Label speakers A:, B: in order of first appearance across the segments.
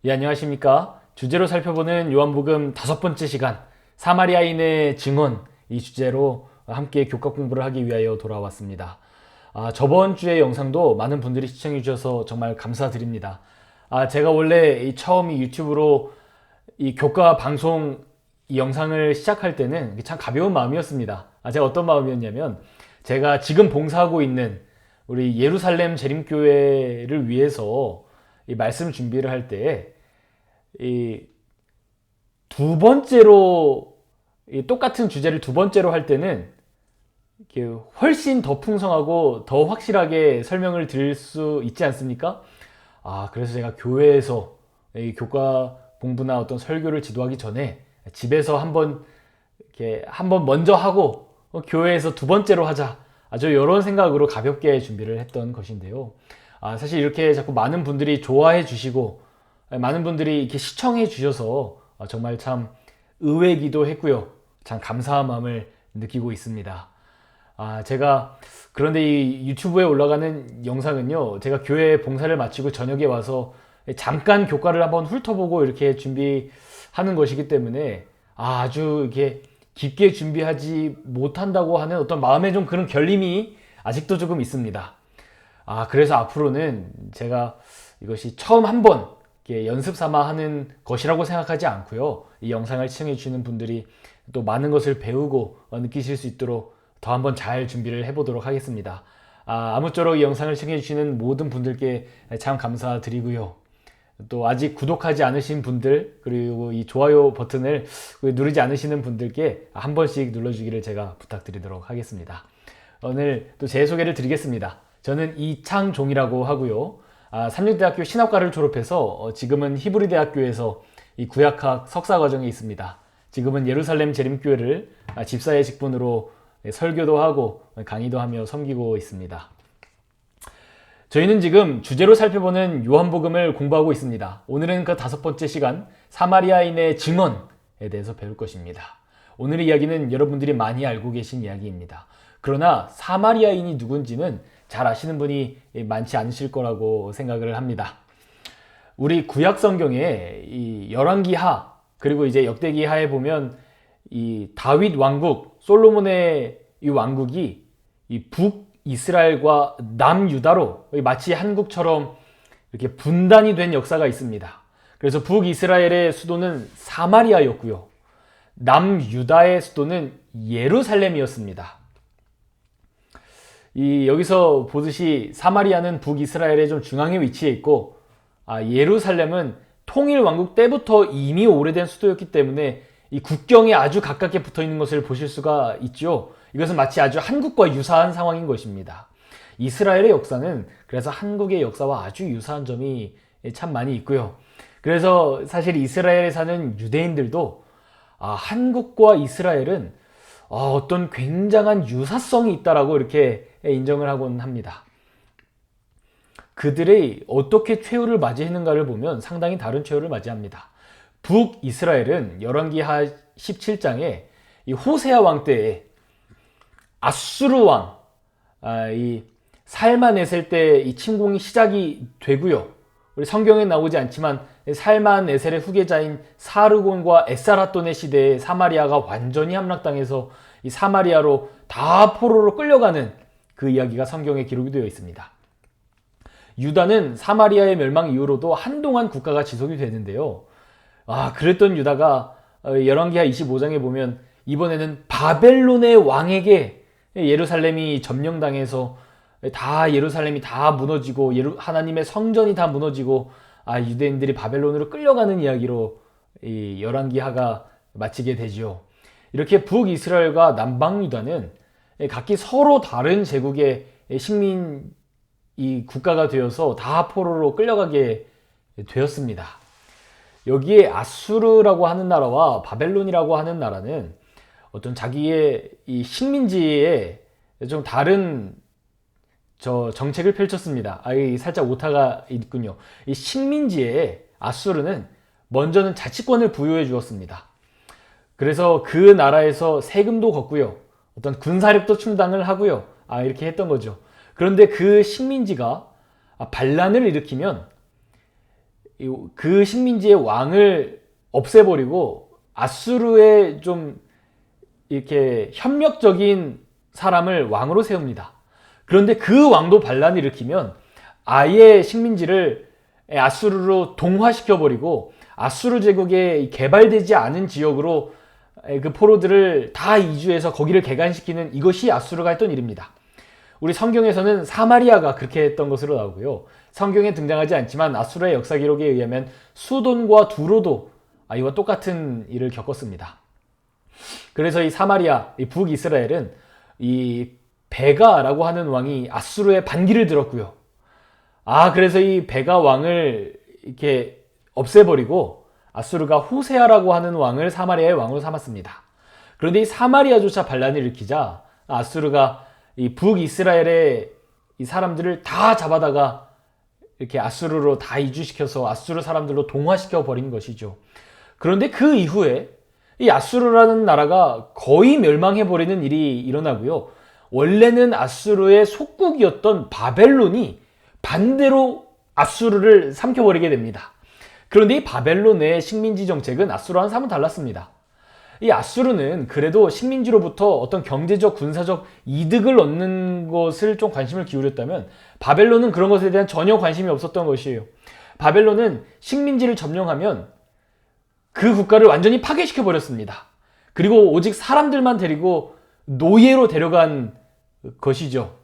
A: 예, 안녕하십니까. 주제로 살펴보는 요한복음 5번째 시간, 사마리아인의 증언, 이 주제로 함께 교과 공부를 하기 위하여 돌아왔습니다. 저번 주의 영상도 많은 분들이 시청해 주셔서 정말 감사드립니다. 제가 원래 처음 이 유튜브로 이 교과 방송 이 영상을 시작할 때는 참 가벼운 마음이었습니다. 제가 어떤 마음이었냐면, 제가 지금 봉사하고 있는 우리 예루살렘 재림교회를 위해서 이 말씀 준비를 할 때, 이 두 번째로, 이 똑같은 주제를 두 번째로 할 때는 이렇게 훨씬 더 풍성하고 더 확실하게 설명을 드릴 수 있지 않습니까? 그래서 제가 교회에서 이 교과 공부나 어떤 설교를 지도하기 전에 집에서 한번 먼저 하고 교회에서 두 번째로 하자. 아주 이런 생각으로 가볍게 준비를 했던 것인데요. 사실 이렇게 자꾸 많은 분들이 좋아해 주시고 많은 분들이 이렇게 시청해 주셔서 정말 참 의외기도 했고요. 참 감사한 마음을 느끼고 있습니다. 제가 그런데 이 유튜브에 올라가는 영상은요, 제가 교회 봉사를 마치고 저녁에 와서 잠깐 교과를 한번 훑어보고 이렇게 준비하는 것이기 때문에 아주 이렇게 깊게 준비하지 못한다고 하는 어떤 마음에 좀 그런 결림이 아직도 조금 있습니다. 그래서 앞으로는 제가 이것이 처음 한번 연습 삼아 하는 것이라고 생각하지 않고요. 이 영상을 시청해 주시는 분들이 또 많은 것을 배우고 느끼실 수 있도록 더 한번 잘 준비를 해보도록 하겠습니다. 아무쪼록 이 영상을 시청해 주시는 모든 분들께 참 감사드리고요. 또 아직 구독하지 않으신 분들, 그리고 이 좋아요 버튼을 누르지 않으시는 분들께 한 번씩 눌러주기를 제가 부탁드리도록 하겠습니다. 오늘 또 제 소개를 드리겠습니다. 저는 이창종이라고 하고요. 삼육대학교 신학과를 졸업해서 지금은 히브리대학교에서 이 구약학 석사과정에 있습니다. 지금은 예루살렘 재림교회를 집사의 직분으로 설교도 하고 강의도 하며 섬기고 있습니다. 저희는 지금 주제로 살펴보는 요한복음을 공부하고 있습니다. 오늘은 그 5번째 시간, 사마리아인의 증언에 대해서 배울 것입니다. 오늘의 이야기는 여러분들이 많이 알고 계신 이야기입니다. 그러나 사마리아인이 누군지는 잘 아시는 분이 많지 않으실 거라고 생각을 합니다. 우리 구약 성경에 이 열왕기하, 그리고 이제 역대기하에 보면 이 다윗 왕국, 솔로몬의 이 왕국이 이 북이스라엘과 남유다로 마치 한국처럼 이렇게 분단이 된 역사가 있습니다. 그래서 북이스라엘의 수도는 사마리아였고요. 남유다의 수도는 예루살렘이었습니다. 여기서 보듯이 사마리아는 북이스라엘의 좀 중앙에 위치해 있고, 예루살렘은 통일왕국 때부터 이미 오래된 수도였기 때문에 이 국경에 아주 가깝게 붙어 있는 것을 보실 수가 있죠. 이것은 마치 아주 한국과 유사한 상황인 것입니다. 이스라엘의 역사는 그래서 한국의 역사와 아주 유사한 점이 참 많이 있고요. 그래서 사실 이스라엘에 사는 유대인들도 한국과 이스라엘은 어떤 굉장한 유사성이 있다라고 이렇게 인정을 하곤 합니다. 그들이 어떻게 최후를 맞이했는가를 보면 상당히 다른 최후를 맞이합니다. 북이스라엘은 열왕기하 17장에 이 호세아 왕 때에 아수르 왕, 이 살만에셀 때 이 침공이 시작이 되고요. 우리 성경에 나오지 않지만 살만에셀의 후계자인 사르곤과 에사라돈의 시대에 사마리아가 완전히 함락당해서 이 사마리아로 다 포로로 끌려가는 그 이야기가 성경에 기록이 되어 있습니다. 유다는 사마리아의 멸망 이후로도 한동안 국가가 지속이 되는데요. 그랬던 유다가 열왕기하 25장에 보면 이번에는 바벨론의 왕에게 예루살렘이 점령당해서 다 예루살렘이 다 무너지고 하나님의 성전이 다 무너지고 유대인들이 바벨론으로 끌려가는 이야기로 이 열왕기하가 마치게 되죠. 이렇게 북이스라엘과 남방유다는 각기 서로 다른 제국의 식민 이 국가가 되어서 다 포로로 끌려가게 되었습니다. 여기에 아수르라고 하는 나라와 바벨론이라고 하는 나라는 어떤 자기의 이 식민지에 좀 다른 정책을 펼쳤습니다. 살짝 오타가 있군요. 이 식민지에 아수르는 먼저는 자치권을 부여해 주었습니다. 그래서 그 나라에서 세금도 걷고요. 어떤 군사력도 충당을 하고요. 이렇게 했던 거죠. 그런데 그 식민지가 반란을 일으키면 그 식민지의 왕을 없애버리고 아수르의 좀 이렇게 협력적인 사람을 왕으로 세웁니다. 그런데 그 왕도 반란을 일으키면 아예 식민지를 아수르로 동화시켜버리고 아수르 제국의 개발되지 않은 지역으로 그 포로들을 다 이주해서 거기를 개간시키는, 이것이 아수르가 했던 일입니다. 우리 성경에서는 사마리아가 그렇게 했던 것으로 나오고요. 성경에 등장하지 않지만 아수르의 역사 기록에 의하면 수돈과 두로도 이와 똑같은 일을 겪었습니다. 그래서 이 사마리아, 이 북이스라엘은 이 베가라고 하는 왕이 아수르의 반기를 들었고요. 그래서 이 베가 왕을 이렇게 없애버리고 아수르가 호세아라고 하는 왕을 사마리아의 왕으로 삼았습니다. 그런데 이 사마리아조차 반란을 일으키자 아수르가 이 북이스라엘의 이 사람들을 다 잡아다가 이렇게 아수르로 다 이주시켜서 아수르 사람들로 동화시켜 버린 것이죠. 그런데 그 이후에 이 아수르라는 나라가 거의 멸망해 버리는 일이 일어나고요. 원래는 아수르의 속국이었던 바벨론이 반대로 아수르를 삼켜버리게 됩니다. 그런데 이 바벨론의 식민지 정책은 아수르와는 사뭇 달랐습니다. 이 아수르는 그래도 식민지로부터 어떤 경제적, 군사적 이득을 얻는 것을 좀 관심을 기울였다면 바벨론은 그런 것에 대한 전혀 관심이 없었던 것이에요. 바벨론은 식민지를 점령하면 그 국가를 완전히 파괴시켜 버렸습니다. 그리고 오직 사람들만 데리고 노예로 데려간 것이죠.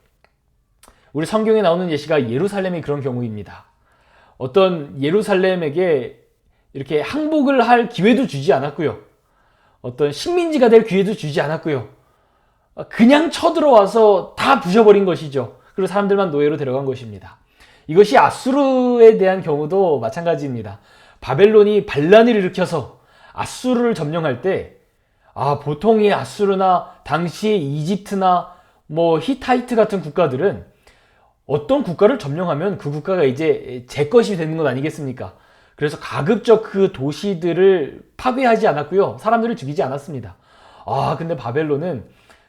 A: 우리 성경에 나오는 예시가 예루살렘이 그런 경우입니다. 어떤 예루살렘에게 이렇게 항복을 할 기회도 주지 않았고요. 어떤 식민지가 될 기회도 주지 않았고요. 그냥 쳐들어와서 다 부셔버린 것이죠. 그리고 사람들만 노예로 데려간 것입니다. 이것이 아수르에 대한 경우도 마찬가지입니다. 바벨론이 반란을 일으켜서 아수르를 점령할 때 보통 이 아수르나 당시의 이집트나 히타이트 같은 국가들은 어떤 국가를 점령하면 그 국가가 이제 제 것이 되는 것 아니겠습니까? 그래서 가급적 그 도시들을 파괴하지 않았고요. 사람들을 죽이지 않았습니다. 근데 바벨론은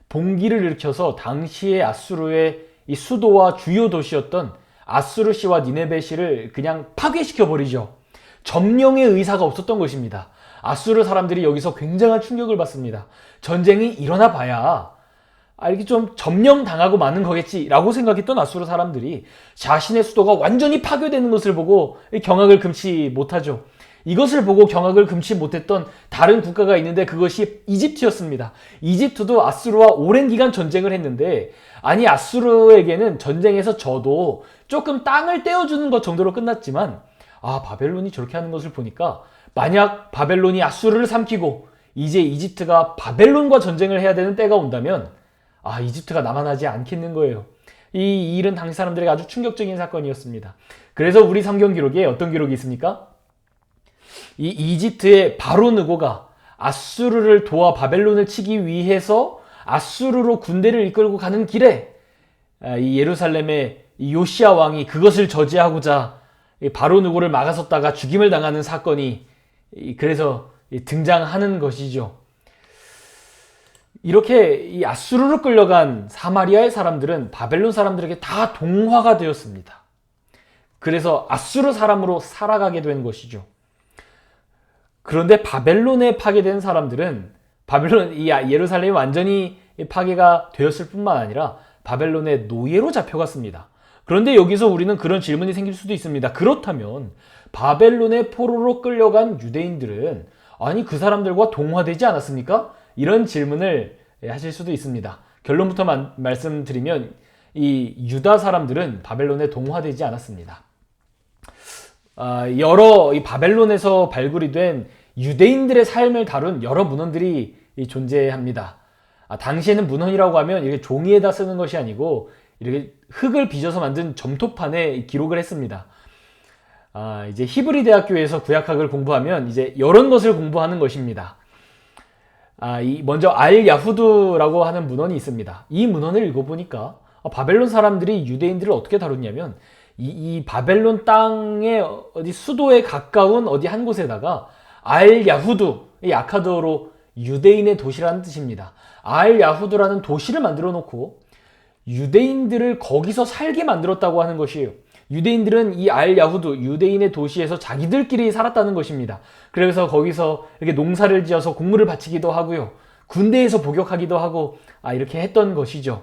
A: 봉기를 일으켜서 당시의 아수르의 이 수도와 주요 도시였던 아수르시와 니네베시를 그냥 파괴시켜버리죠. 점령의 의사가 없었던 것입니다. 아수르 사람들이 여기서 굉장한 충격을 받습니다. 전쟁이 일어나 봐야 이렇게 좀 점령당하고 마는 거겠지라고 생각했던 아수르 사람들이 자신의 수도가 완전히 파괴되는 것을 보고 경악을 금치 못하죠. 이것을 보고 경악을 금치 못했던 다른 국가가 있는데 그것이 이집트였습니다. 이집트도 아수르와 오랜 기간 전쟁을 했는데 아수르에게는 전쟁에서 져도 조금 땅을 떼어주는 것 정도로 끝났지만 바벨론이 저렇게 하는 것을 보니까 만약 바벨론이 아수르를 삼키고 이제 이집트가 바벨론과 전쟁을 해야 되는 때가 온다면 이집트가 남아나지 않겠는 거예요. 이 일은 당시 사람들에게 아주 충격적인 사건이었습니다. 그래서 우리 성경 기록에 어떤 기록이 있습니까? 이 이집트의 바로 느고가 아수르를 도와 바벨론을 치기 위해서 아수르로 군대를 이끌고 가는 길에 이 예루살렘의 이 요시야 왕이 그것을 저지하고자 바로 느고를 막아섰다가 죽임을 당하는 사건이 그래서 등장하는 것이죠. 이렇게 이 아수르로 끌려간 사마리아의 사람들은 바벨론 사람들에게 다 동화가 되었습니다. 그래서 아수르 사람으로 살아가게 된 것이죠. 그런데 바벨론에 파괴된 사람들은 이 예루살렘이 완전히 파괴가 되었을 뿐만 아니라 바벨론의 노예로 잡혀갔습니다. 그런데 여기서 우리는 그런 질문이 생길 수도 있습니다. 그렇다면 바벨론의 포로로 끌려간 유대인들은 그 사람들과 동화되지 않았습니까? 이런 질문을 하실 수도 있습니다. 결론부터 말씀드리면 이 유다 사람들은 바벨론에 동화되지 않았습니다. 여러 이 바벨론에서 발굴이 된 유대인들의 삶을 다룬 여러 문헌들이 존재합니다. 당시에는 문헌이라고 하면 이렇게 종이에다 쓰는 것이 아니고 이렇게 흙을 빚어서 만든 점토판에 기록을 했습니다. 이제 히브리 대학교에서 구약학을 공부하면 이제 이런 것을 공부하는 것입니다. 먼저 알 야후드라고 하는 문헌이 있습니다. 이 문헌을 읽어보니까 바벨론 사람들이 유대인들을 어떻게 다뤘냐면 이 바벨론 땅의 어디 수도에 가까운 어디 한 곳에다가 알 야후드, 이 아카드어로 유대인의 도시라는 뜻입니다. 알 야후드라는 도시를 만들어 놓고 유대인들을 거기서 살게 만들었다고 하는 것이에요. 유대인들은 이 알 야후드 유대인의 도시에서 자기들끼리 살았다는 것입니다. 그래서 거기서 이렇게 농사를 지어서 곡물을 바치기도 하고요. 군대에서 복역하기도 하고 이렇게 했던 것이죠.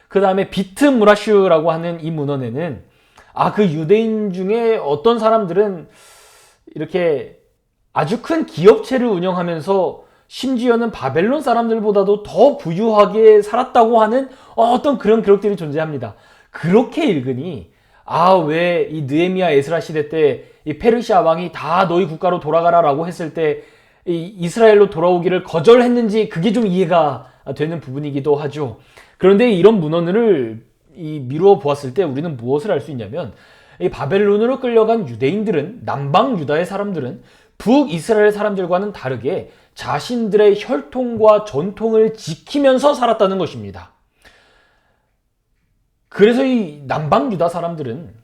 A: 그 다음에 비트 무라슈라고 하는 이 문헌에는 그 유대인 중에 어떤 사람들은 이렇게 아주 큰 기업체를 운영하면서 심지어는 바벨론 사람들보다도 더 부유하게 살았다고 하는 어떤 그런 기록들이 존재합니다. 그렇게 읽으니 왜 이 느헤미야 에스라 시대 때 이 페르시아 왕이 다 너희 국가로 돌아가라라고 했을 때 이 이스라엘로 돌아오기를 거절했는지 그게 좀 이해가 되는 부분이기도 하죠. 그런데 이런 문헌을 미루어 보았을 때 우리는 무엇을 알 수 있냐면 이 바벨론으로 끌려간 유대인들은 남방 유다의 사람들은 북이스라엘 사람들과는 다르게 자신들의 혈통과 전통을 지키면서 살았다는 것입니다. 그래서 이 남방 유다 사람들은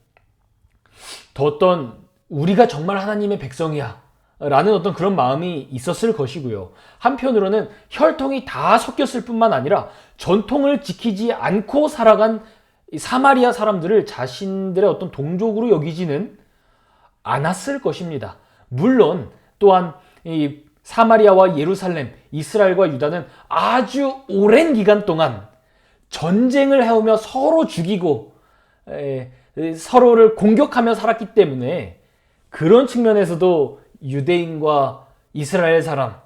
A: 어떤 우리가 정말 하나님의 백성이야 라는 어떤 그런 마음이 있었을 것이고요. 한편으로는 혈통이 다 섞였을 뿐만 아니라 전통을 지키지 않고 살아간 사마리아 사람들을 자신들의 어떤 동족으로 여기지는 않았을 것입니다. 물론 또한 이 사마리아와 예루살렘, 이스라엘과 유다는 아주 오랜 기간 동안 전쟁을 해오며 서로 죽이고 서로를 공격하며 살았기 때문에 그런 측면에서도 유대인과 이스라엘 사람,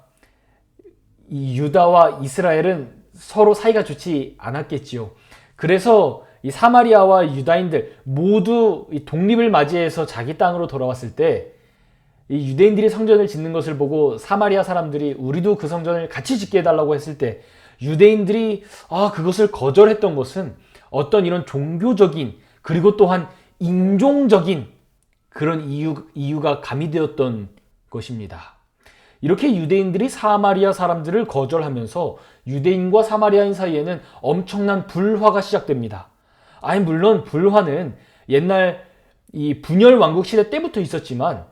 A: 이 유다와 이스라엘은 서로 사이가 좋지 않았겠지요. 그래서 이 사마리아와 유다인들 모두 이 독립을 맞이해서 자기 땅으로 돌아왔을 때 이 유대인들이 성전을 짓는 것을 보고 사마리아 사람들이 우리도 그 성전을 같이 짓게 해달라고 했을 때 유대인들이 그것을 거절했던 것은 어떤 이런 종교적인 그리고 또한 인종적인 그런 이유가 가미되었던 것입니다. 이렇게 유대인들이 사마리아 사람들을 거절하면서 유대인과 사마리아인 사이에는 엄청난 불화가 시작됩니다. 물론 불화는 옛날 이 분열 왕국 시대 때부터 있었지만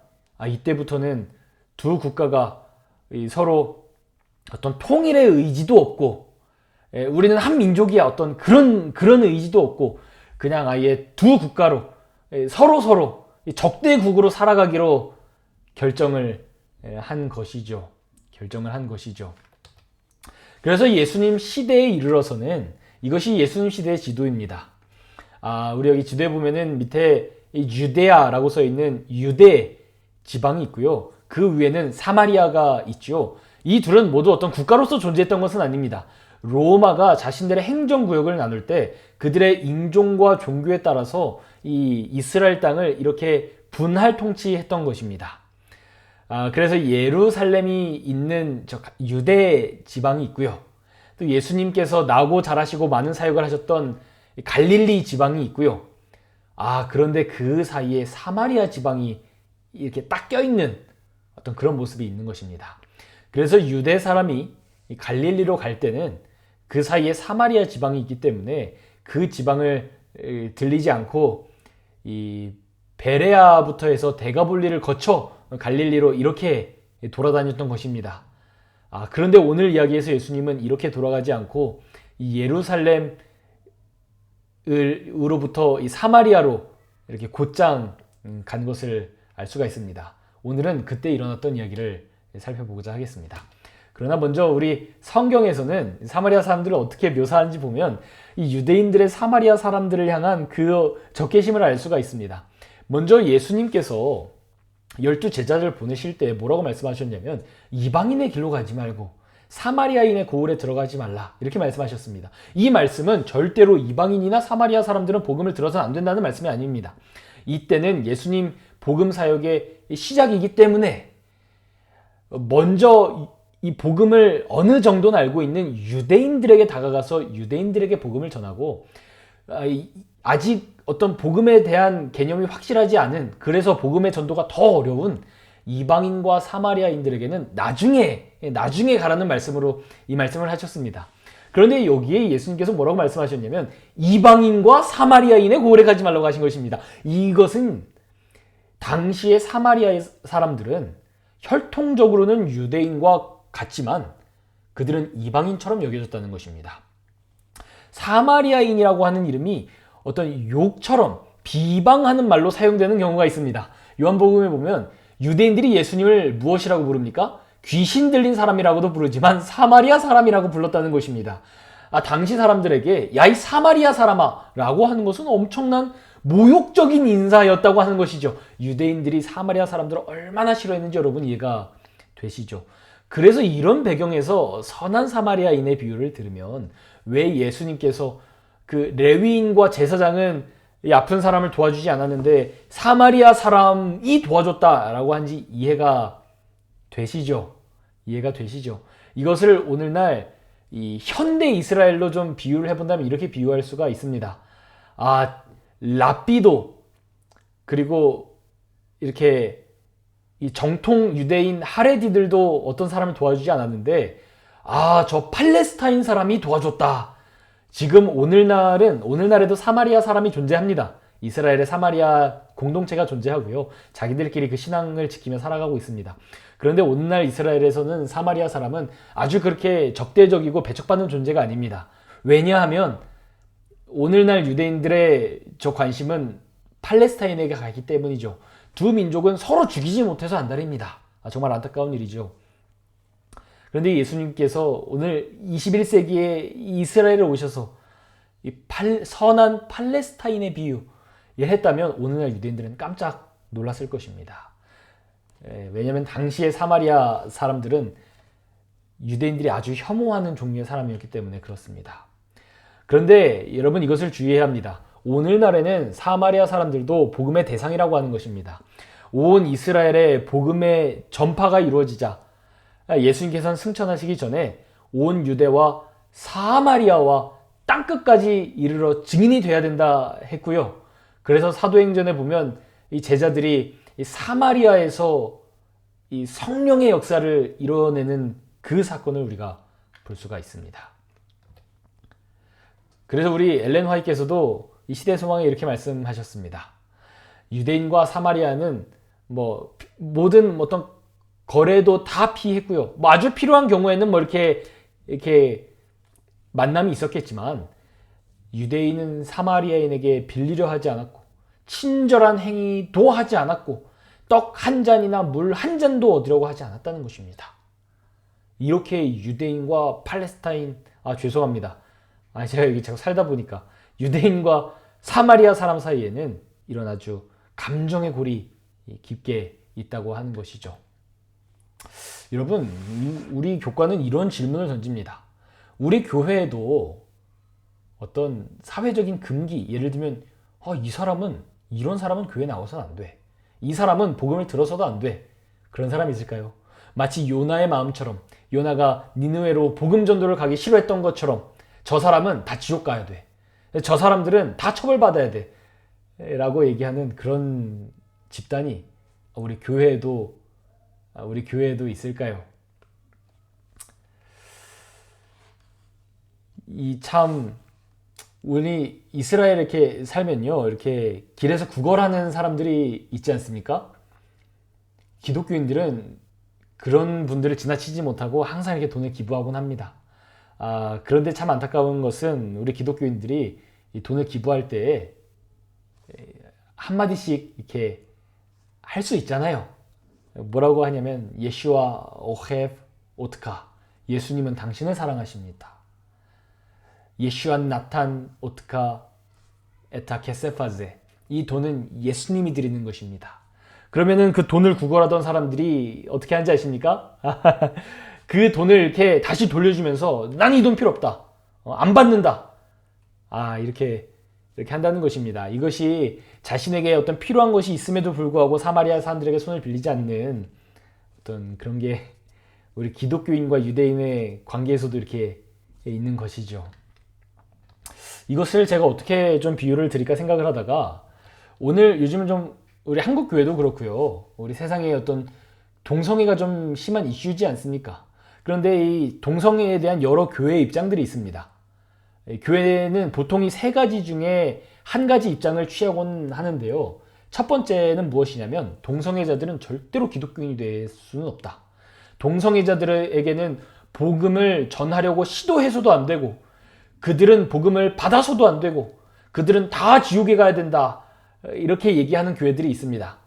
A: 이때부터는 두 국가가 서로 어떤 통일의 의지도 없고 우리는 한 민족이야 어떤 그런 의지도 없고 그냥 아예 두 국가로 서로 적대국으로 살아가기로 결정을 한 것이죠. 그래서 예수님 시대에 이르러서는 이것이 예수님 시대의 지도입니다. 우리 여기 지도에 보면은 밑에 유데아라고 써 있는 유대 지방이 있고요. 그 위에는 사마리아가 있죠. 이 둘은 모두 어떤 국가로서 존재했던 것은 아닙니다. 로마가 자신들의 행정구역을 나눌 때 그들의 인종과 종교에 따라서 이 이스라엘 땅을 이렇게 분할 통치했던 것입니다. 그래서 예루살렘이 있는 유대 지방이 있고요. 또 예수님께서 나고 자라시고 많은 사역을 하셨던 갈릴리 지방이 있고요. 그런데 그 사이에 사마리아 지방이 이렇게 딱 껴있는 어떤 그런 모습이 있는 것입니다. 그래서 유대 사람이 갈릴리로 갈 때는 그 사이에 사마리아 지방이 있기 때문에 그 지방을 들리지 않고 이 베레아부터 해서 데가볼리를 거쳐 갈릴리로 이렇게 돌아다녔던 것입니다. 그런데 오늘 이야기에서 예수님은 이렇게 돌아가지 않고 이 예루살렘으로부터 이 사마리아로 이렇게 곧장 간 것을 알 수가 있습니다. 오늘은 그때 일어났던 이야기를 살펴보고자 하겠습니다. 그러나 먼저 우리 성경에서는 사마리아 사람들을 어떻게 묘사하는지 보면 이 유대인들의 사마리아 사람들을 향한 그 적개심을 알 수가 있습니다. 먼저 예수님께서 12 제자를 보내실 때 뭐라고 말씀하셨냐면 이방인의 길로 가지 말고 사마리아인의 고을에 들어가지 말라 이렇게 말씀하셨습니다. 이 말씀은 절대로 이방인이나 사마리아 사람들은 복음을 들어서는 안 된다는 말씀이 아닙니다. 이때는 예수님 복음 사역의 시작이기 때문에 먼저 이 복음을 어느 정도는 알고 있는 유대인들에게 다가가서 유대인들에게 복음을 전하고 아직 어떤 복음에 대한 개념이 확실하지 않은 그래서 복음의 전도가 더 어려운 이방인과 사마리아인들에게는 나중에 가라는 말씀으로 이 말씀을 하셨습니다. 그런데 여기에 예수님께서 뭐라고 말씀하셨냐면 이방인과 사마리아인의 고을에 가지 말라고 하신 것입니다. 이것은 당시의 사마리아의 사람들은 혈통적으로는 유대인과 같지만 그들은 이방인처럼 여겨졌다는 것입니다. 사마리아인이라고 하는 이름이 어떤 욕처럼 비방하는 말로 사용되는 경우가 있습니다. 요한복음에 보면 유대인들이 예수님을 무엇이라고 부릅니까? 귀신 들린 사람이라고도 부르지만 사마리아 사람이라고 불렀다는 것입니다. 당시 사람들에게 야, 이 사마리아 사람아 라고 하는 것은 엄청난 모욕적인 인사였다고 하는 것이죠. 유대인들이 사마리아 사람들을 얼마나 싫어했는지 여러분 이해가 되시죠? 그래서 이런 배경에서 선한 사마리아인의 비유를 들으면 왜 예수님께서 그 레위인과 제사장은 이 아픈 사람을 도와주지 않았는데 사마리아 사람이 도와줬다라고 한지 이해가 되시죠? 이해가 되시죠? 이것을 오늘날 이 현대 이스라엘로 좀 비유를 해본다면 이렇게 비유할 수가 있습니다. 랍비도 그리고 이렇게 이 정통 유대인 하레디들도 어떤 사람을 도와주지 않았는데 저 팔레스타인 사람이 도와줬다. 지금 오늘날에도 사마리아 사람이 존재합니다. 이스라엘의 사마리아 공동체가 존재하고요. 자기들끼리 그 신앙을 지키며 살아가고 있습니다. 그런데 오늘날 이스라엘에서는 사마리아 사람은 아주 그렇게 적대적이고 배척받는 존재가 아닙니다. 왜냐하면 오늘날 유대인들의 저 관심은 팔레스타인에게 가기 때문이죠. 두 민족은 서로 죽이지 못해서 안달입니다. 정말 안타까운 일이죠. 그런데 예수님께서 오늘 21세기에 이스라엘에 오셔서 이 선한 팔레스타인의 비유를 했다면 오늘날 유대인들은 깜짝 놀랐을 것입니다. 왜냐하면 당시의 사마리아 사람들은 유대인들이 아주 혐오하는 종류의 사람이었기 때문에 그렇습니다. 그런데 여러분 이것을 주의해야 합니다. 오늘날에는 사마리아 사람들도 복음의 대상이라고 하는 것입니다. 온 이스라엘에 복음의 전파가 이루어지자 예수님께서는 승천하시기 전에 온 유대와 사마리아와 땅끝까지 이르러 증인이 돼야 된다 했고요. 그래서 사도행전에 보면 이 제자들이 이 사마리아에서 이 성령의 역사를 이뤄내는 그 사건을 우리가 볼 수가 있습니다. 그래서 우리 엘렌 화이트께서도 이 시대 소망에 이렇게 말씀하셨습니다. 유대인과 사마리아는 모든 어떤 거래도 다 피했고요. 아주 필요한 경우에는 이렇게 만남이 있었겠지만 유대인은 사마리아인에게 빌리려 하지 않았고 친절한 행위도 하지 않았고 떡 한 잔이나 물 한 잔도 얻으려고 하지 않았다는 것입니다. 이렇게 유대인과 팔레스타인 죄송합니다. 제가 여기 자꾸 살다 보니까 유대인과 사마리아 사람 사이에는 이런 아주 감정의 골이 깊게 있다고 하는 것이죠. 여러분, 우리 교과는 이런 질문을 던집니다. 우리 교회에도 어떤 사회적인 금기, 예를 들면 이런 사람은 교회 나와서는 안 돼. 이 사람은 복음을 들어서도 안 돼. 그런 사람이 있을까요? 마치 요나의 마음처럼 요나가 니느웨로 복음 전도를 가기 싫어했던 것처럼 저 사람은 다 지옥 가야 돼. 저 사람들은 다 처벌받아야 돼. 라고 얘기하는 그런 집단이 우리 교회에도 있을까요? 우리 이스라엘에 이렇게 살면요, 이렇게 길에서 구걸하는 사람들이 있지 않습니까? 기독교인들은 그런 분들을 지나치지 못하고 항상 이렇게 돈을 기부하곤 합니다. 그런데 참 안타까운 것은 우리 기독교인들이 이 돈을 기부할 때 한마디씩 이렇게 할 수 있잖아요. 뭐라고 하냐면 예슈아 오헤브 오트카, 예수님은 당신을 사랑하십니다. 예슈아 나탄 오트카 에타 케세파제, 이 돈은 예수님이 드리는 것입니다. 그러면은 그 돈을 구걸하던 사람들이 어떻게 하는지 아십니까? 그 돈을 이렇게 다시 돌려주면서 난 이 돈 필요 없다, 안 받는다, 이렇게 한다는 것입니다. 이것이 자신에게 어떤 필요한 것이 있음에도 불구하고 사마리아 사람들에게 손을 빌리지 않는 어떤 그런 게 우리 기독교인과 유대인의 관계에서도 이렇게 있는 것이죠. 이것을 제가 어떻게 좀 비유를 드릴까 생각을 하다가 요즘은 좀 우리 한국 교회도 그렇고요. 우리 세상에 어떤 동성애가 좀 심한 이슈지 않습니까? 그런데 이 동성애에 대한 여러 교회의 입장들이 있습니다. 교회는 보통 이 세 가지 중에 한 가지 입장을 취하곤 하는데요. 첫 번째는 무엇이냐면 동성애자들은 절대로 기독교인이 될 수는 없다. 동성애자들에게는 복음을 전하려고 시도해서도 안 되고 그들은 복음을 받아서도 안 되고 그들은 다 지옥에 가야 된다 이렇게 얘기하는 교회들이 있습니다.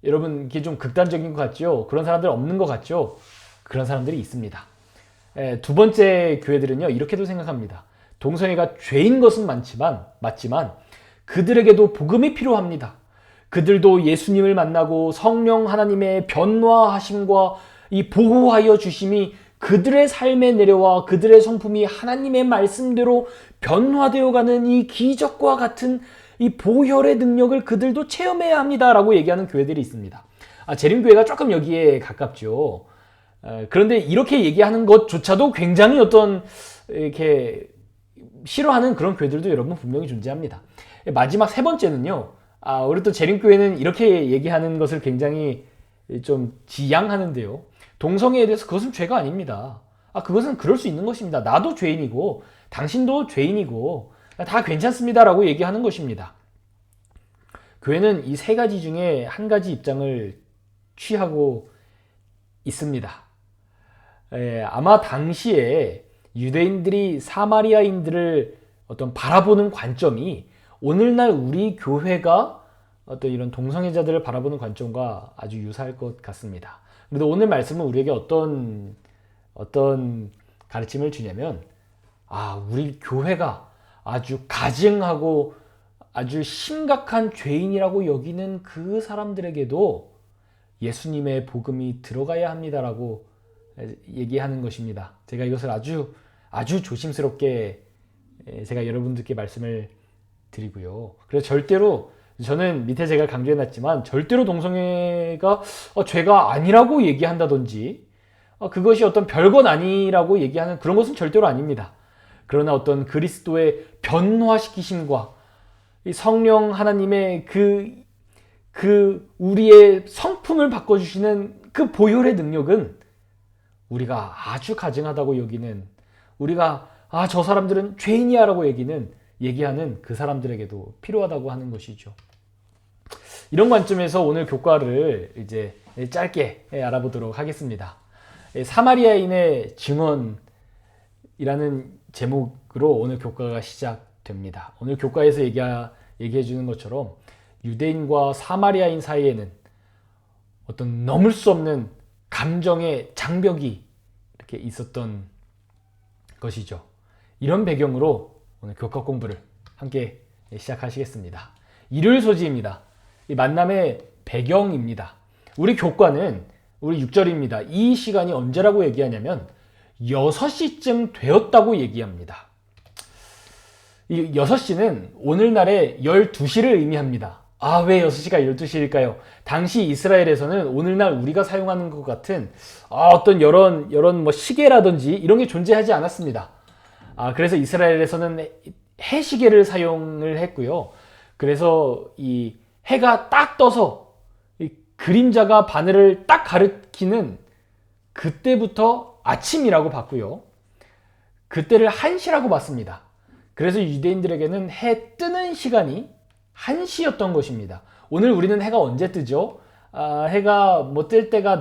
A: 여러분, 이게 좀 극단적인 것 같죠? 그런 사람들 없는 것 같죠? 그런 사람들이 있습니다. 두 번째 교회들은요, 이렇게도 생각합니다. 동성애가 죄인 것은 맞지만 그들에게도 복음이 필요합니다. 그들도 예수님을 만나고 성령 하나님의 변화하심과 이 보호하여 주심이 그들의 삶에 내려와 그들의 성품이 하나님의 말씀대로 변화되어가는 이 기적과 같은 이 보혈의 능력을 그들도 체험해야 합니다라고 얘기하는 교회들이 있습니다. 재림교회가 조금 여기에 가깝죠. 그런데 이렇게 얘기하는 것조차도 굉장히 이렇게 싫어하는 그런 교회들도 여러분 분명히 존재합니다. 마지막 세 번째는요. 우리 또 재림교회는 이렇게 얘기하는 것을 굉장히 좀 지양하는데요. 동성애에 대해서 그것은 죄가 아닙니다. 그것은 그럴 수 있는 것입니다. 나도 죄인이고 당신도 죄인이고 다 괜찮습니다라고 얘기하는 것입니다. 교회는 이 세 가지 중에 한 가지 입장을 취하고 있습니다. 아마 당시에 유대인들이 사마리아인들을 바라보는 관점이 오늘날 우리 교회가 이런 동성애자들을 바라보는 관점과 아주 유사할 것 같습니다. 그런데 오늘 말씀은 우리에게 어떤 가르침을 주냐면, 우리 교회가 아주 가증하고 아주 심각한 죄인이라고 여기는 그 사람들에게도 예수님의 복음이 들어가야 합니다라고 얘기하는 것입니다. 제가 이것을 아주 조심스럽게 제가 여러분들께 말씀을 드리고요. 그래서 절대로, 저는 밑에 제가 강조해놨지만 절대로 동성애가 죄가 아니라고 얘기한다든지 그것이 별건 아니라고 얘기하는 그런 것은 절대로 아닙니다. 그러나 그리스도의 변화시키심과 이 성령 하나님의 그 우리의 성품을 바꿔주시는 그 보혈의 능력은 우리가 아주 가증하다고 여기는, 우리가 저 사람들은 죄인이야 라고 얘기하는 그 사람들에게도 필요하다고 하는 것이죠. 이런 관점에서 오늘 교과를 이제 짧게 알아보도록 하겠습니다. 사마리아인의 증언이라는 제목으로 오늘 교과가 시작됩니다. 오늘 교과에서 얘기해 주는 것처럼 유대인과 사마리아인 사이에는 넘을 수 없는 감정의 장벽이 이렇게 있었던 것이죠. 이런 배경으로 오늘 교과 공부를 함께 시작하시겠습니다. 일요일 소지입니다. 이 만남의 배경입니다. 우리 교과는 우리 6절입니다. 이 시간이 언제라고 얘기하냐면 6시쯤 되었다고 얘기합니다. 이 6시는 오늘날의 12시를 의미합니다. 왜 6시가 12시일까요? 당시 이스라엘에서는 오늘날 우리가 사용하는 것 같은 이런 시계라든지 이런 게 존재하지 않았습니다. 그래서 이스라엘에서는 해시계를 사용을 했고요. 그래서 이 해가 딱 떠서 이 그림자가 바늘을 딱 가리키는 그때부터 아침이라고 봤고요. 그때를 1시라고 봤습니다. 그래서 유대인들에게는 해 뜨는 시간이 1시였던 것입니다. 오늘 우리는 해가 언제 뜨죠? 해가 뜰 때가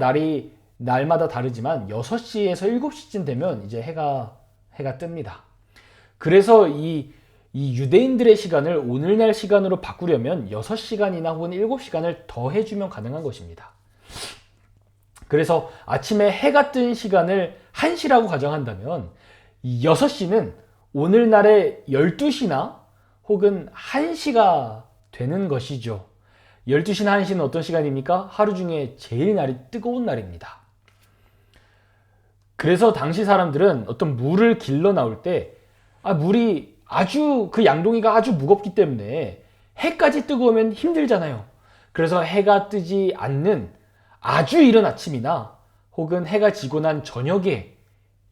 A: 날마다 다르지만 6시에서 7시쯤 되면 이제 해가 뜹니다. 그래서 이 유대인들의 시간을 오늘날 시간으로 바꾸려면 6시간이나 혹은 7시간을 더 해주면 가능한 것입니다. 그래서 아침에 해가 뜬 시간을 1시라고 가정한다면 6시는 오늘날의 12시나 혹은 1시가 되는 것이죠. 12시나 1시는 어떤 시간입니까? 하루 중에 제일 날이 뜨거운 날입니다. 그래서 당시 사람들은 물을 길러 나올 때 물이 그 양동이가 아주 무겁기 때문에 해까지 뜨거우면 힘들잖아요. 그래서 해가 뜨지 않는 아주 이른 아침이나 혹은 해가 지고 난 저녁에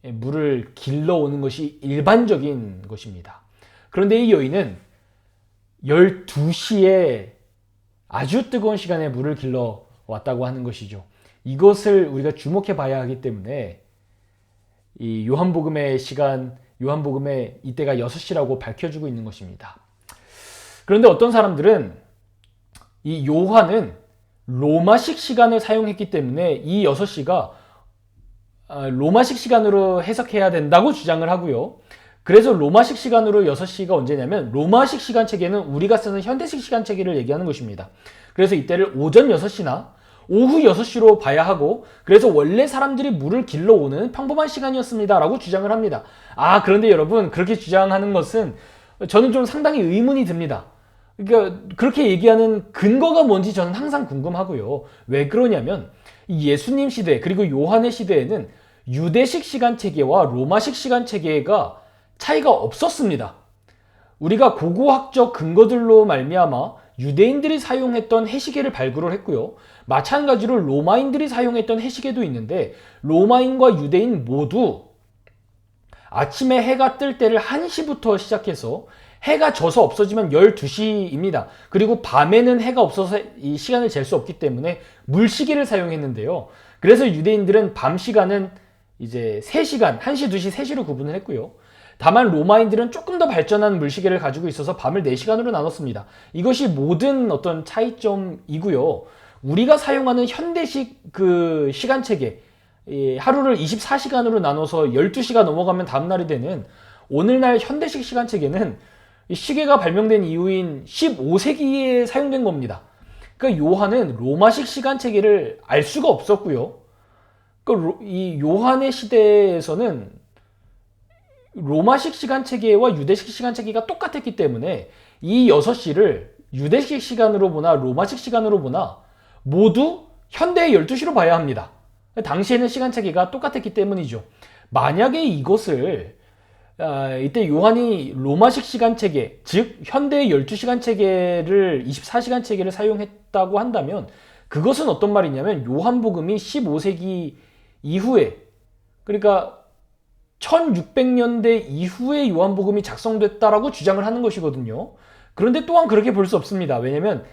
A: 물을 길러 오는 것이 일반적인 것입니다. 그런데 이 여인은 12시에 아주 뜨거운 시간에 물을 길러 왔다고 하는 것이죠. 이것을 우리가 주목해 봐야 하기 때문에 이 요한복음의 이때가 6시라고 밝혀주고 있는 것입니다. 그런데 어떤 사람들은 이 요한은 로마식 시간을 사용했기 때문에 이 6시가 로마식 시간으로 해석해야 된다고 주장을 하고요. 그래서 로마식 시간으로 6시가 언제냐면 로마식 시간 체계는 우리가 쓰는 현대식 시간 체계를 얘기하는 것입니다. 그래서 이때를 오전 6시나 오후 6시로 봐야 하고, 그래서 원래 사람들이 물을 길러오는 평범한 시간이었습니다 라고 주장을 합니다. 그런데 여러분, 그렇게 주장하는 것은 저는 좀 상당히 의문이 듭니다. 그러니까 그렇게 얘기하는 근거가 뭔지 저는 항상 궁금하고요. 왜 그러냐면 예수님 시대 그리고 요한의 시대에는 유대식 시간 체계와 로마식 시간 체계가 차이가 없었습니다. 우리가 고고학적 근거들로 말미암아 유대인들이 사용했던 해시계를 발굴을 했고요. 마찬가지로 로마인들이 사용했던 해시계도 있는데, 로마인과 유대인 모두 아침에 해가 뜰 때를 1시부터 시작해서 해가 져서 없어지면 12시입니다. 그리고 밤에는 해가 없어서 이 시간을 잴 수 없기 때문에 물시계를 사용했는데요. 그래서 유대인들은 밤 시간은 이제 3시간, 1시, 2시, 3시로 구분을 했고요. 다만 로마인들은 조금 더 발전한 물시계를 가지고 있어서 밤을 4시간으로 나눴습니다. 이것이 모든 어떤 차이점이고요. 우리가 사용하는 현대식 그 시간 체계, 하루를 24시간으로 나눠서 12시가 넘어가면 다음날이 되는 오늘날 현대식 시간 체계는 시계가 발명된 이후인 15세기에 사용된 겁니다. 그러니까 요한은 로마식 시간 체계를 알 수가 없었고요. 그러니까 이 요한의 시대에서는 로마식 시간 체계와 유대식 시간 체계가 똑같았기 때문에 이 6시를 유대식 시간으로 보나 로마식 시간으로 보나 모두 현대의 12시로 봐야 합니다. 당시에는 시간 체계가 똑같았기 때문이죠. 만약에 이것을 이때 요한이 로마식 시간 체계, 즉 현대의 12시간 체계를 24시간 체계를 사용했다고 한다면 그것은 어떤 말이냐면 요한복음이 15세기 이후에, 그러니까 1600년대 이후에 요한복음이 작성됐다라고 주장을 하는 것이거든요. 그런데 또한 그렇게 볼 수 없습니다. 왜냐하면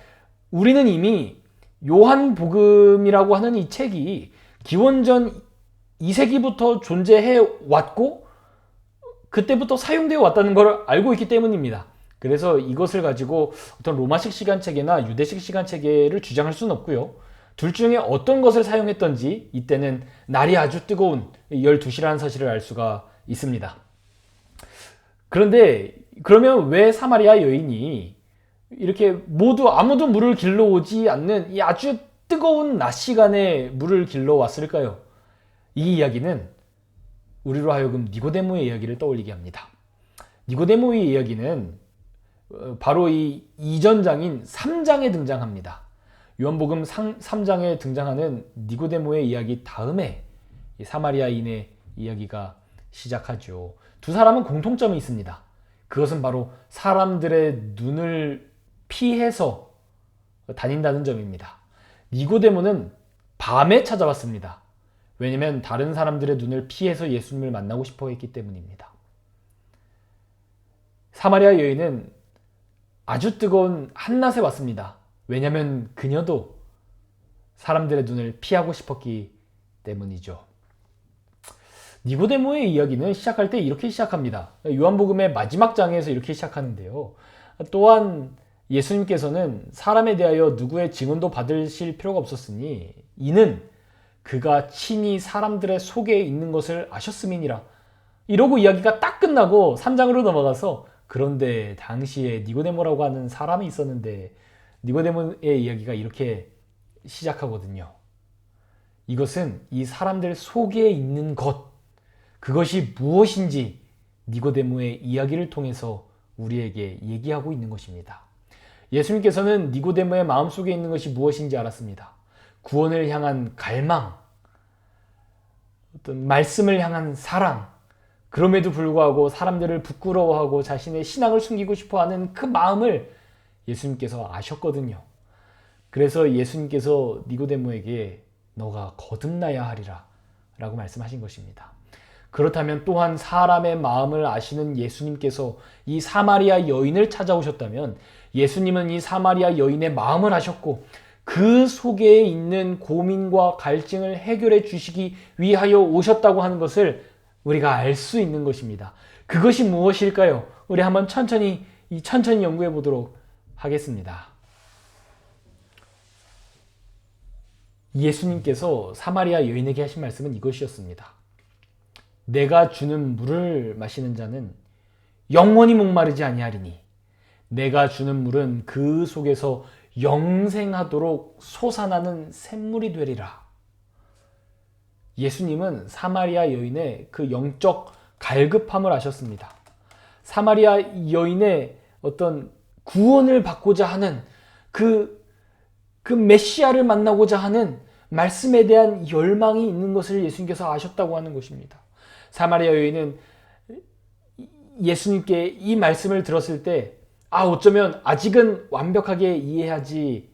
A: 우리는 이미 요한복음이라고 하는 이 책이 기원전 2세기부터 존재해 왔고 그때부터 사용되어 왔다는 걸 알고 있기 때문입니다. 그래서 이것을 가지고 어떤 로마식 시간체계나 유대식 시간체계를 주장할 수는 없고요. 둘 중에 어떤 것을 사용했던지 이때는 날이 아주 뜨거운 12시라는 사실을 알 수가 있습니다. 그런데 그러면 왜 사마리아 여인이 이렇게 아무도 물을 길러 오지 않는 이 아주 뜨거운 낮 시간에 물을 길러 왔을까요? 이 이야기는 우리로 하여금 니고데모의 이야기를 떠올리게 합니다. 니고데모의 이야기는 바로 이 이전장인 3장에 등장합니다. 요한복음 3장에 등장하는 니고데모의 이야기 다음에 사마리아인의 이야기가 시작하죠. 두 사람은 공통점이 있습니다. 그것은 바로 사람들의 눈을 피해서 다닌다는 점입니다. 니고데모는 밤에 찾아왔습니다. 왜냐하면 다른 사람들의 눈을 피해서 예수님을 만나고 싶어 했기 때문입니다. 사마리아 여인은 아주 뜨거운 한낮에 왔습니다. 왜냐하면 그녀도 사람들의 눈을 피하고 싶었기 때문이죠. 니고데모의 이야기는 시작할 때 이렇게 시작합니다. 요한복음의 마지막 장에서 이렇게 시작하는데요. 또한 예수님께서는 사람에 대하여 누구의 증언도 받으실 필요가 없었으니 이는 그가 친히 사람들의 속에 있는 것을 아셨음이니라. 이러고 이야기가 딱 끝나고 3장으로 넘어가서 그런데 당시에 니고데모라고 하는 사람이 있었는데 니고데모의 이야기가 이렇게 시작하거든요. 이것은 이 사람들 속에 있는 것, 그것이 무엇인지 니고데모의 이야기를 통해서 우리에게 얘기하고 있는 것입니다. 예수님께서는 니고데모의 마음속에 있는 것이 무엇인지 알았습니다. 구원을 향한 갈망, 어떤 말씀을 향한 사랑, 그럼에도 불구하고 사람들을 부끄러워하고 자신의 신앙을 숨기고 싶어하는 그 마음을 예수님께서 아셨거든요. 그래서 예수님께서 니고데모에게 너가 거듭나야 하리라 라고 말씀하신 것입니다. 그렇다면 또한 사람의 마음을 아시는 예수님께서 이 사마리아 여인을 찾아오셨다면 예수님은 이 사마리아 여인의 마음을 아셨고 그 속에 있는 고민과 갈증을 해결해 주시기 위하여 오셨다고 하는 것을 우리가 알 수 있는 것입니다. 그것이 무엇일까요? 우리 한번 천천히 연구해 보도록 하겠습니다. 예수님께서 사마리아 여인에게 하신 말씀은 이것이었습니다. 내가 주는 물을 마시는 자는 영원히 목마르지 아니하리니 내가 주는 물은 그 속에서 영생하도록 솟아나는 샘물이 되리라. 예수님은 사마리아 여인의 그 영적 갈급함을 아셨습니다. 사마리아 여인의 어떤 구원을 받고자 하는 그 메시아를 만나고자 하는 말씀에 대한 열망이 있는 것을 예수님께서 아셨다고 하는 것입니다. 사마리아 여인은 예수님께 이 말씀을 들었을 때 어쩌면 아직은 완벽하게 이해하지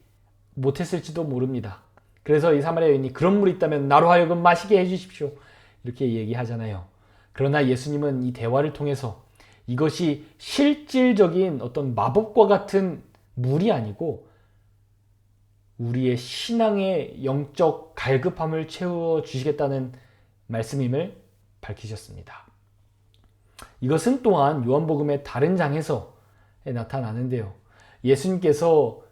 A: 못했을지도 모릅니다. 그래서 이 사마리아 여인이 그런 물이 있다면 나로 하여금 마시게 해주십시오. 이렇게 얘기하잖아요. 그러나 예수님은 이 대화를 통해서 이것이 실질적인 어떤 마법과 같은 물이 아니고 우리의 신앙의 영적 갈급함을 채워주시겠다는 말씀임을 밝히셨습니다. 이것은 또한 요한복음의 다른 장에서 나타나는데요. 예수님께서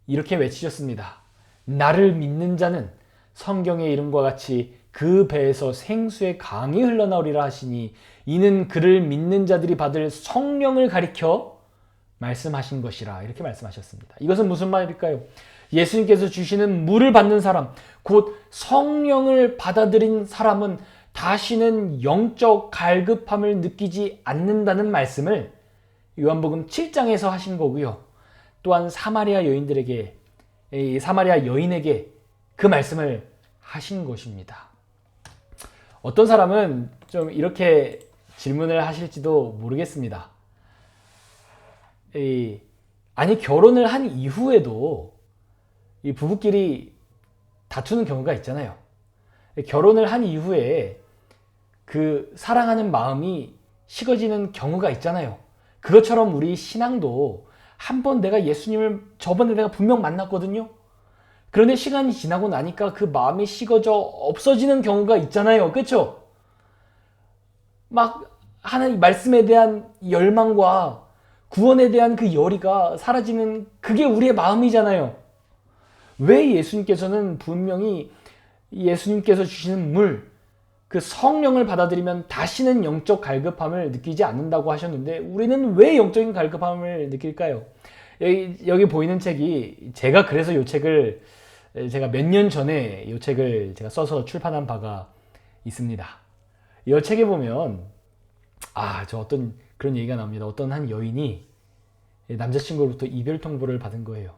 A: 이렇게 외치셨습니다. 나를 믿는 자는 성경의 이름과 같이 그 배에서 생수의 강이 흘러나오리라 하시니 이는 그를 믿는 자들이 받을 성령을 가리켜 말씀하신 것이라. 이렇게 말씀하셨습니다. 이것은 무슨 말일까요? 예수님께서 주시는 물을 받는 사람, 곧 성령을 받아들인 사람은 다시는 영적 갈급함을 느끼지 않는다는 말씀을 요한복음 7장에서 하신 거고요. 또한 사마리아 여인에게 그 말씀을 하신 것입니다. 어떤 사람은 좀 이렇게 질문을 하실지도 모르겠습니다. 아니, 결혼을 한 이후에도 이 부부끼리 다투는 경우가 있잖아요. 결혼을 한 이후에 그 사랑하는 마음이 식어지는 경우가 있잖아요. 그것처럼 우리 신앙도 한번 내가 예수님을 저번에 내가 분명 만났거든요. 그런데 시간이 지나고 나니까 그 마음이 식어져 없어지는 경우가 있잖아요. 그렇죠? 막 하나님 말씀에 대한 열망과 구원에 대한 그 열의가 사라지는 그게 우리의 마음이잖아요. 왜 예수님께서는 분명히 예수님께서 주시는 물, 그 성령을 받아들이면 다시는 영적 갈급함을 느끼지 않는다고 하셨는데 우리는 왜 영적인 갈급함을 느낄까요? 여기 보이는 책이 제가 그래서 이 책을 제가 몇 년 전에 이 책을 제가 써서 출판한 바가 있습니다. 이 책에 보면 저 어떤 그런 얘기가 나옵니다. 어떤 한 여인이 남자친구로부터 이별 통보를 받은 거예요.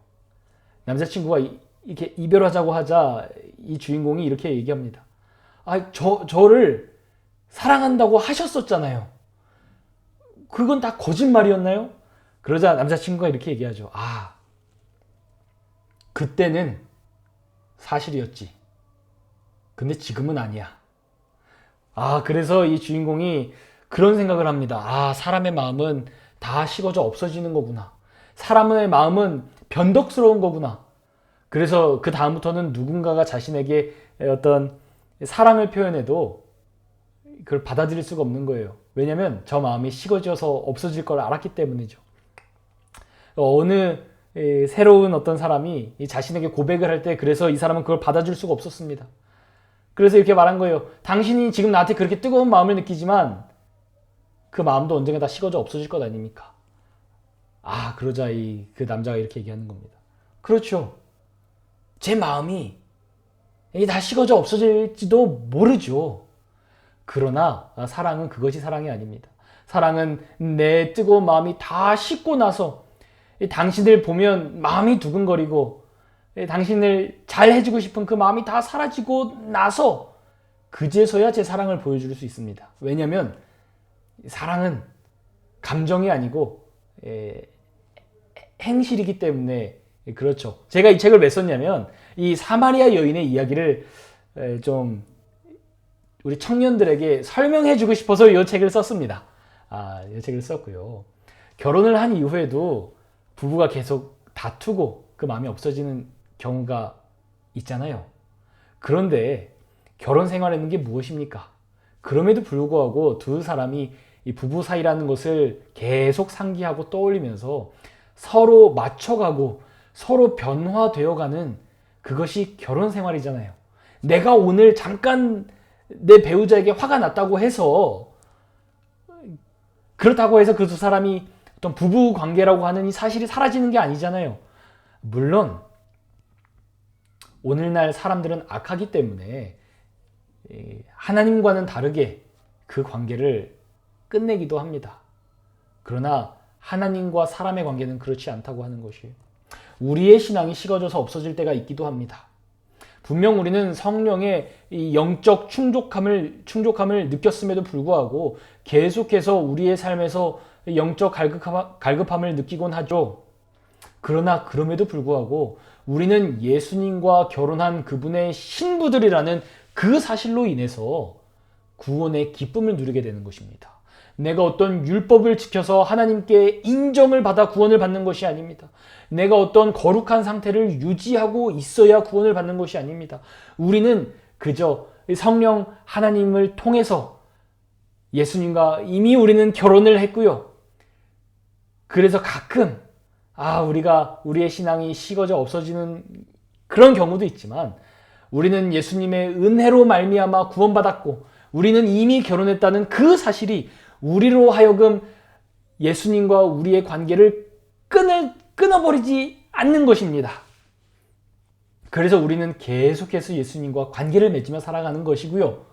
A: 남자친구가 이렇게 이별하자고 하자 이 주인공이 이렇게 얘기합니다. 저를 사랑한다고 하셨었잖아요. 그건 다 거짓말이었나요? 그러자 남자친구가 이렇게 얘기하죠. 그때는 사실이었지. 근데 지금은 아니야. 그래서 이 주인공이 그런 생각을 합니다. 사람의 마음은 다 식어져 없어지는 거구나. 사람의 마음은 변덕스러운 거구나. 그래서 그 다음부터는 누군가가 자신에게 어떤 사랑을 표현해도 그걸 받아들일 수가 없는 거예요. 왜냐하면 저 마음이 식어져서 없어질 걸 알았기 때문이죠. 어느 새로운 어떤 사람이 자신에게 고백을 할 때 그래서 이 사람은 그걸 받아줄 수가 없었습니다. 그래서 이렇게 말한 거예요. 당신이 지금 나한테 그렇게 뜨거운 마음을 느끼지만 그 마음도 언젠가 다 식어져 없어질 것 아닙니까? 그러자 그 남자가 이렇게 얘기하는 겁니다. 그렇죠. 제 마음이 다 식어져 없어질지도 모르죠. 그러나 사랑은 그것이 사랑이 아닙니다. 사랑은 내 뜨거운 마음이 다 식고 나서 당신을 보면 마음이 두근거리고 당신을 잘 해주고 싶은 그 마음이 다 사라지고 나서 그제서야 제 사랑을 보여줄 수 있습니다. 왜냐하면 사랑은 감정이 아니고 행실이기 때문에 그렇죠. 제가 이 책을 왜 썼냐면 이 사마리아 여인의 이야기를 좀 우리 청년들에게 설명해 주고 싶어서 이 책을 썼습니다. 이 책을 썼고요. 결혼을 한 이후에도 부부가 계속 다투고 그 마음이 없어지는 경우가 있잖아요. 그런데 결혼 생활에는 게 무엇입니까? 그럼에도 불구하고 두 사람이 이 부부 사이라는 것을 계속 상기하고 떠올리면서 서로 맞춰가고 서로 변화되어가는 그것이 결혼 생활이잖아요. 내가 오늘 잠깐 내 배우자에게 화가 났다고 해서 그렇다고 해서 그 두 사람이 어떤 부부 관계라고 하는 이 사실이 사라지는 게 아니잖아요. 물론 오늘날 사람들은 악하기 때문에 하나님과는 다르게 그 관계를 끝내기도 합니다. 그러나 하나님과 사람의 관계는 그렇지 않다고 하는 것이에요. 우리의 신앙이 식어져서 없어질 때가 있기도 합니다. 분명 우리는 성령의 이 영적 충족함을 느꼈음에도 불구하고 계속해서 우리의 삶에서 영적 갈급함을 느끼곤 하죠. 그러나 그럼에도 불구하고 우리는 예수님과 결혼한 그분의 신부들이라는 그 사실로 인해서 구원의 기쁨을 누리게 되는 것입니다. 내가 어떤 율법을 지켜서 하나님께 인정을 받아 구원을 받는 것이 아닙니다. 내가 어떤 거룩한 상태를 유지하고 있어야 구원을 받는 것이 아닙니다. 우리는 그저 성령 하나님을 통해서 예수님과 이미 우리는 결혼을 했고요. 그래서 가끔 우리의 신앙이 식어져 없어지는 그런 경우도 있지만 우리는 예수님의 은혜로 말미암아 구원받았고 우리는 이미 결혼했다는 그 사실이 우리로 하여금 예수님과 우리의 관계를 끊어버리지 않는 것입니다. 그래서 우리는 계속해서 예수님과 관계를 맺으며 살아가는 것이고요.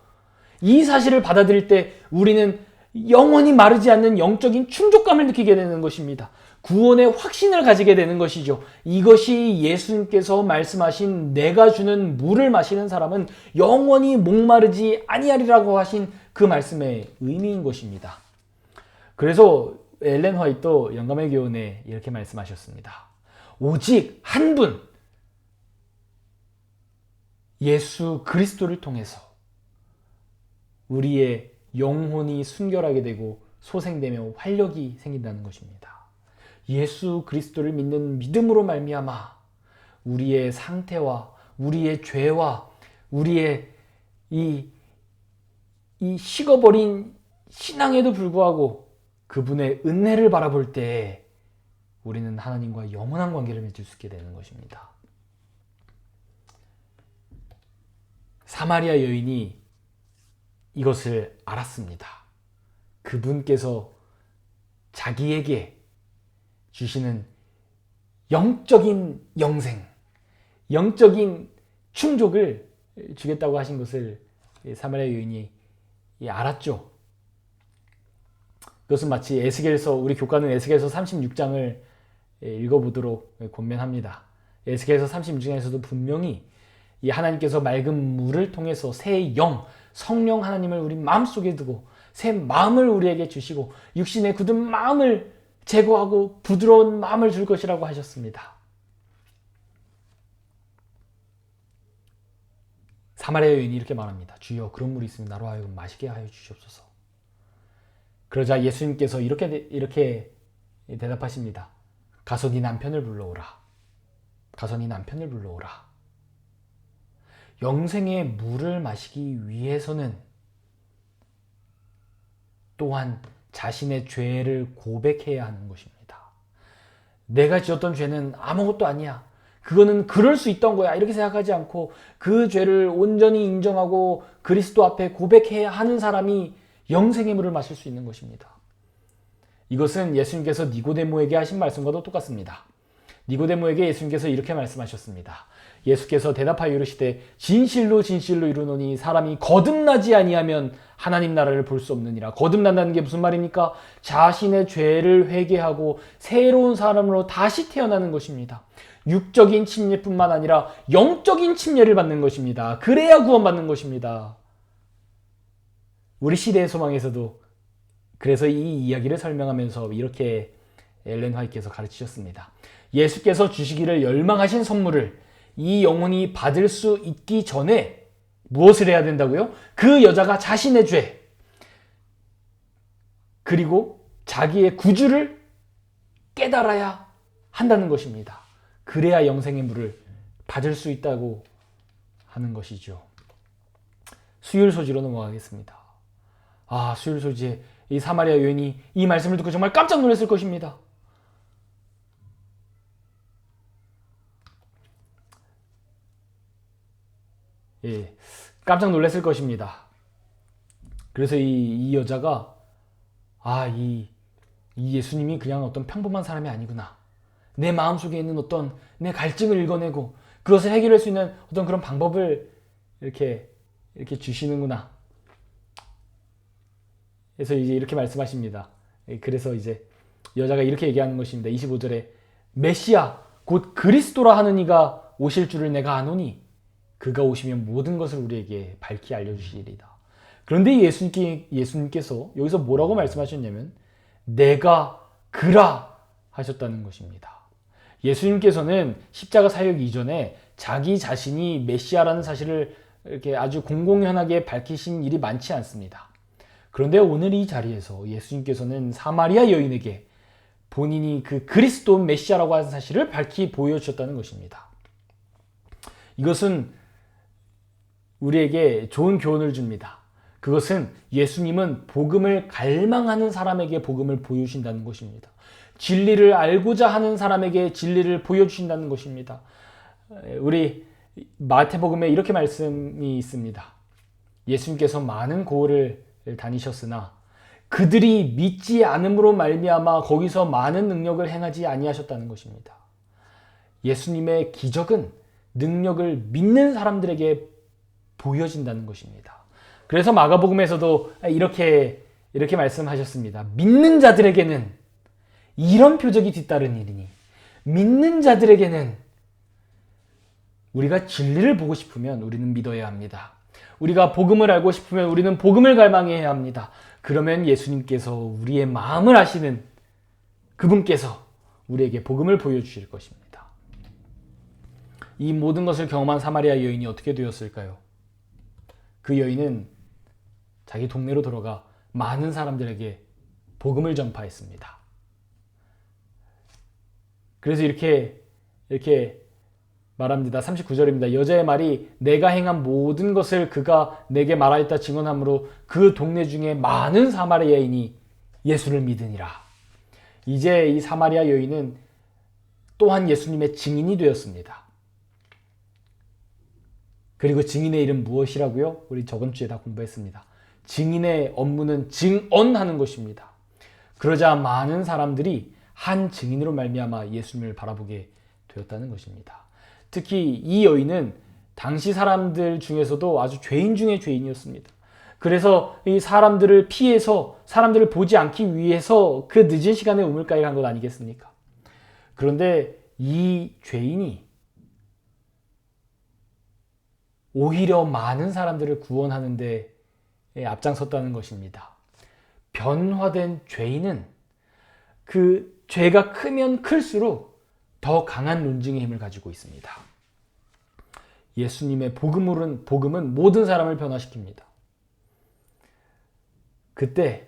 A: 이 사실을 받아들일 때 우리는 영원히 마르지 않는 영적인 충족감을 느끼게 되는 것입니다. 구원의 확신을 가지게 되는 것이죠. 이것이 예수님께서 말씀하신 내가 주는 물을 마시는 사람은 영원히 목마르지 아니하리라고 하신 그 말씀의 의미인 것입니다. 그래서 엘렌 화이트도 영감의 교훈에 이렇게 말씀하셨습니다. 오직 한 분, 예수 그리스도를 통해서 우리의 영혼이 순결하게 되고 소생되며 활력이 생긴다는 것입니다. 예수 그리스도를 믿는 믿음으로 말미암아 우리의 상태와 우리의 죄와 우리의 이 식어버린 신앙에도 불구하고 그분의 은혜를 바라볼 때 우리는 하나님과 영원한 관계를 맺을 수 있게 되는 것입니다. 사마리아 여인이 이것을 알았습니다. 그분께서 자기에게 주시는 영적인 영생, 영적인 충족을 주겠다고 하신 것을 사마리아 여인이 알았죠. 그것은 마치 에스겔서, 우리 교과는 에스겔서 36장을 읽어보도록 권면합니다. 에스겔서 36장에서도 분명히 이 하나님께서 맑은 물을 통해서 새 영, 성령 하나님을 우리 마음속에 두고 새 마음을 우리에게 주시고 육신의 굳은 마음을 제거하고 부드러운 마음을 줄 것이라고 하셨습니다. 사마리아 여인이 이렇게 말합니다. 주여, 그런 물이 있으면 나로 하여금 마시게 하여 주시옵소서. 그러자 예수님께서 이렇게 대답하십니다. 가서 네 남편을 불러오라. 가서 네 남편을 불러오라. 영생의 물을 마시기 위해서는 또한 자신의 죄를 고백해야 하는 것입니다. 내가 지었던 죄는 아무것도 아니야. 그거는 그럴 수 있던 거야. 이렇게 생각하지 않고 그 죄를 온전히 인정하고 그리스도 앞에 고백해야 하는 사람이 영생의 물을 마실 수 있는 것입니다. 이것은 예수님께서 니고데모에게 하신 말씀과도 똑같습니다. 니고데모에게 예수님께서 이렇게 말씀하셨습니다. 예수께서 대답하여 이르시되 진실로 진실로 이르노니 사람이 거듭나지 아니하면 하나님 나라를 볼 수 없느니라. 거듭난다는 게 무슨 말입니까? 자신의 죄를 회개하고 새로운 사람으로 다시 태어나는 것입니다. 육적인 침례뿐만 아니라 영적인 침례를 받는 것입니다. 그래야 구원받는 것입니다. 우리 시대의 소망에서도 그래서 이 이야기를 설명하면서 이렇게 엘렌 화이트께서 가르치셨습니다. 예수께서 주시기를 열망하신 선물을 이 영혼이 받을 수 있기 전에 무엇을 해야 된다고요? 그 여자가 자신의 죄 그리고 자기의 구주를 깨달아야 한다는 것입니다. 그래야 영생의 물을 받을 수 있다고 하는 것이죠. 수요일 소지로 넘어가겠습니다. 수요일 소지에 이 사마리아 여인이 이 말씀을 듣고 정말 깜짝 놀랐을 것입니다. 깜짝 놀랐을 것입니다. 그래서 이 여자가 이 이 예수님이 그냥 어떤 평범한 사람이 아니구나. 내 마음속에 있는 어떤 내 갈증을 읽어내고 그것을 해결할 수 있는 어떤 그런 방법을 이렇게 주시는구나. 그래서 이제 이렇게 말씀하십니다. 그래서 이제 여자가 이렇게 얘기하는 것입니다. 25절에 메시아 곧 그리스도라 하는 이가 오실 줄을 내가 아노니 그가 오시면 모든 것을 우리에게 밝히 알려주시리이다. 그런데 예수님께서 여기서 뭐라고 말씀하셨냐면 내가 그라 하셨다는 것입니다. 예수님께서는 십자가 사역 이전에 자기 자신이 메시아라는 사실을 이렇게 아주 공공연하게 밝히신 일이 많지 않습니다. 그런데 오늘 이 자리에서 예수님께서는 사마리아 여인에게 본인이 그 그리스도 메시아라고 하는 사실을 밝히 보여주셨다는 것입니다. 이것은 우리에게 좋은 교훈을 줍니다. 그것은 예수님은 복음을 갈망하는 사람에게 복음을 보여주신다는 것입니다. 진리를 알고자 하는 사람에게 진리를 보여주신다는 것입니다. 우리 마태복음에 이렇게 말씀이 있습니다. 예수님께서 많은 고을을 다니셨으나 그들이 믿지 않음으로 말미암아 거기서 많은 능력을 행하지 아니하셨다는 것입니다. 예수님의 기적은 능력을 믿는 사람들에게 보여진다는 것입니다. 그래서 마가복음에서도 이렇게 말씀하셨습니다. 믿는 자들에게는 이런 표적이 뒤따르니니 믿는 자들에게는 우리가 진리를 보고 싶으면 우리는 믿어야 합니다. 우리가 복음을 알고 싶으면 우리는 복음을 갈망해야 합니다. 그러면 예수님께서 우리의 마음을 아시는 그분께서 우리에게 복음을 보여주실 것입니다. 이 모든 것을 경험한 사마리아 여인이 어떻게 되었을까요? 그 여인은 자기 동네로 돌아가 많은 사람들에게 복음을 전파했습니다. 그래서 이렇게 말합니다. 39절입니다. 여자의 말이 내가 행한 모든 것을 그가 내게 말하였다 증언하므로 그 동네 중에 많은 사마리아인이 예수를 믿으니라. 이제 이 사마리아 여인은 또한 예수님의 증인이 되었습니다. 그리고 증인의 일은 무엇이라고요? 우리 저번 주에 다 공부했습니다. 증인의 업무는 증언하는 것입니다. 그러자 많은 사람들이 한 증인으로 말미암아 예수님을 바라보게 되었다는 것입니다. 특히 이 여인은 당시 사람들 중에서도 아주 죄인 중에 죄인이었습니다. 그래서 이 사람들을 피해서 사람들을 보지 않기 위해서 그 늦은 시간에 우물가에 간 것 아니겠습니까? 그런데 이 죄인이 오히려 많은 사람들을 구원하는 데 앞장섰다는 것입니다. 변화된 죄인은 그 죄가 크면 클수록 더 강한 논증의 힘을 가지고 있습니다. 예수님의 복음은 모든 사람을 변화시킵니다. 그때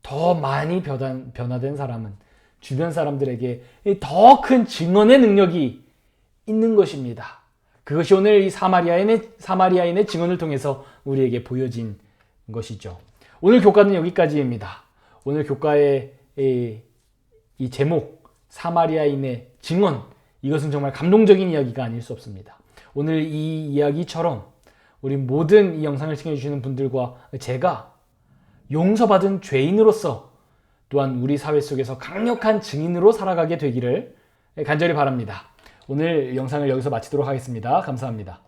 A: 더 많이 변화된 사람은 주변 사람들에게 더 큰 증언의 능력이 있는 것입니다. 그것이 오늘 이 사마리아인의 증언을 통해서 우리에게 보여진 것이죠. 오늘 교과는 여기까지입니다. 오늘 교과의 이 제목 사마리아인의 증언, 이것은 정말 감동적인 이야기가 아닐 수 없습니다. 오늘 이 이야기처럼 우리 모든 이 영상을 시청해주시는 분들과 제가 용서받은 죄인으로서 또한 우리 사회 속에서 강력한 증인으로 살아가게 되기를 간절히 바랍니다. 오늘 영상을 여기서 마치도록 하겠습니다. 감사합니다.